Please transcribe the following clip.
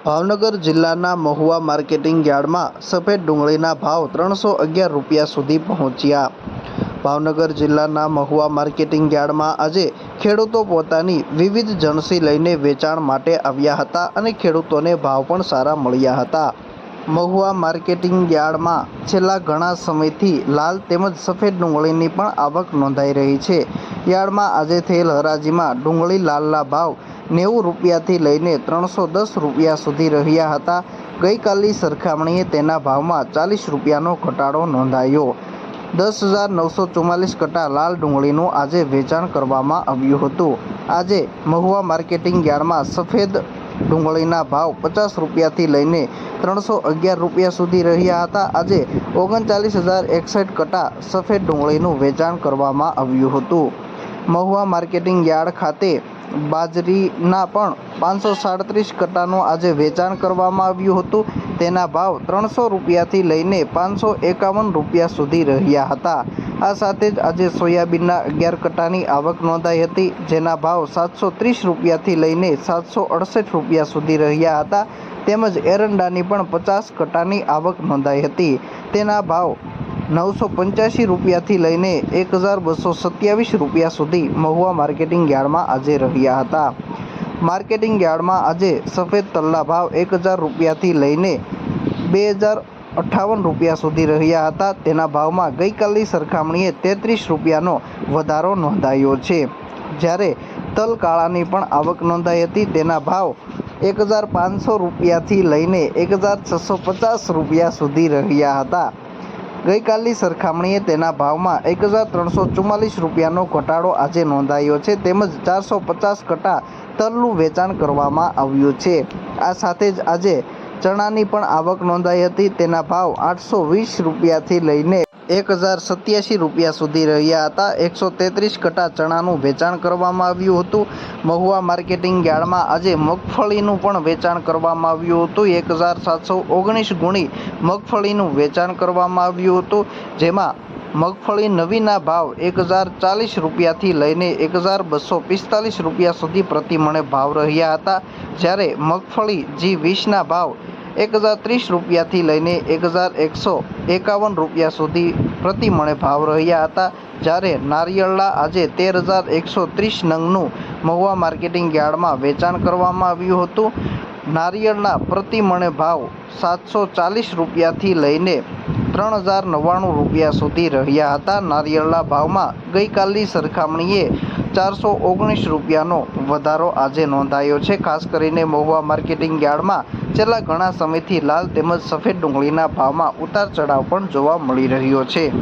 ભાવનગર જિલ્લાના મહુવા માર્કેટિંગ યાર્ડમાં સફેદ ડુંગળીના ભાવ 311 રૂપિયા સુધી પહોંચ્યા। ભાવનગર જિલ્લાના મહુવા માર્કેટિંગ યાર્ડમાં આજે ખેડૂતો પોતાની વિવિધ જણસી લઈને વેચાણ માટે આવ્યા હતા અને ખેડૂતોને ભાવ પણ સારા મળ્યા હતા। મહુવા માર્કેટિંગ યાર્ડમાં છેલ્લા ઘણા સમયથી લાલ તેમજ સફેદ ડુંગળીની પણ આવક નોંધાઈ રહી છે। યાર્ડમાં આજે થયેલ હરાજીમાં ડુંગળી લાલના ભાવ 90 રૂપિયાથી લઈને 310 રૂપિયા સુધી રહ્યા હતા। ગઈકાલની સરખામણીએ તેના ભાવમાં 40 રૂપિયાનો ઘટાડો નોંધાયો। 10,944 કટ્ટા લાલ ડુંગળીનું આજે વેચાણ કરવામાં આવ્યું હતું। આજે મહુવા માર્કેટિંગ યાર્ડમાં સફેદ ડુંગળીના ભાવ 50 રૂપિયાથી લઈને 311 રૂપિયા સુધી રહ્યા હતા। આજે 39,061 કટ્ટા સફેદ ડુંગળીનું વેચાણ કરવામાં આવ્યું હતું। મહુવા માર્કેટિંગ યાર્ડ ખાતે બાજરીના પણ 537 કટ્ટાનું આજે વેચાણ કરવામાં આવ્યું હતું। તેના ભાવ 300 રૂપિયાથી લઈને 551 રૂપિયા સુધી રહ્યા હતા। આ સાથે જ આજે સોયાબીનના 11 કટ્ટાની આવક નોંધાઈ હતી, જેના ભાવ 730 રૂપિયાથી લઈને 768 રૂપિયા સુધી રહ્યા હતા। તેમજ એરંડાની પણ 50 કટ્ટાની આવક નોંધાઈ હતી, તેના ભાવ 985 રૂપિયાથી લઈને 1,227 રૂપિયા સુધી મહુવા માર્કેટિંગ યાર્ડમાં આજે રહ્યા હતા। માર્કેટિંગ યાર્ડમાં આજે સફેદ તલના ભાવ 1,000 રૂપિયાથી લઈને 2,058 રૂપિયા સુધી રહ્યા હતા। તેના ભાવમાં ગઈકાલની સરખામણીએ 33 રૂપિયાનો વધારો નોંધાયો છે। જ્યારે તલ કાળાની પણ આવક નોંધાઈ હતી, તેના ભાવ 1,500 રૂપિયાથી લઈને 1,650 રૂપિયા સુધી રહ્યા હતા। ગઈકાલની સરખામણીએ તેના ભાવમાં 1,344 રૂપિયાનો ઘટાડો આજે નોંધાયો છે। તેમજ 450 કટ્ટા તલનું વેચાણ કરવામાં આવ્યું છે। આ સાથે જ આજે ચણાની પણ આવક નોંધાઈ હતી, તેના ભાવ 820 રૂપિયાથી લઈને 1,087 રૂપિયા સુધી રહ્યા હતા। 133 કટ્ટા ચણાનું વેચાણ કરવામાં આવ્યું હતું। મહુવા માર્કેટિંગ યાર્ડમાં આજે મગફળીનું પણ વેચાણ કરવામાં આવ્યું હતું। 1,719 ગુણી મગફળીનું વેચાણ કરવામાં આવ્યું હતું, જેમાં મગફળી નવીના ભાવ 1,040 રૂપિયાથી લઈને 1,245 રૂપિયા સુધી પ્રતિમણે ભાવ રહ્યા હતા। જ્યારે મગફળી G20ના ભાવ 1,030 રૂપિયાથી લઈને 1,151 રૂપિયા સુધી પ્રતિમણે ભાવ રહ્યા હતા। જ્યારે નારિયેળના આજે 13,130 નંગનું મહુવા માર્કેટિંગ યાર્ડમાં વેચાણ કરવામાં આવ્યું હતું। નારિયેળના પ્રતિમણે ભાવ 740 રૂપિયાથી લઈને 3,099 રૂપિયા સુધી રહ્યા હતા। નારિયેળના ભાવમાં ગઈકાલની સરખામણીએ 419 રૂપિયાનો વધારો આજે નોંધાયો છે। ખાસ કરીને મહુવા માર્કેટિંગ યાર્ડમાં છેલ્લા ઘણા સમયથી લાલ તેમજ સફેદ ડુંગળીના ભાવમાં ઉતાર ચઢાવ પણ જોવા મળી રહ્યો છે।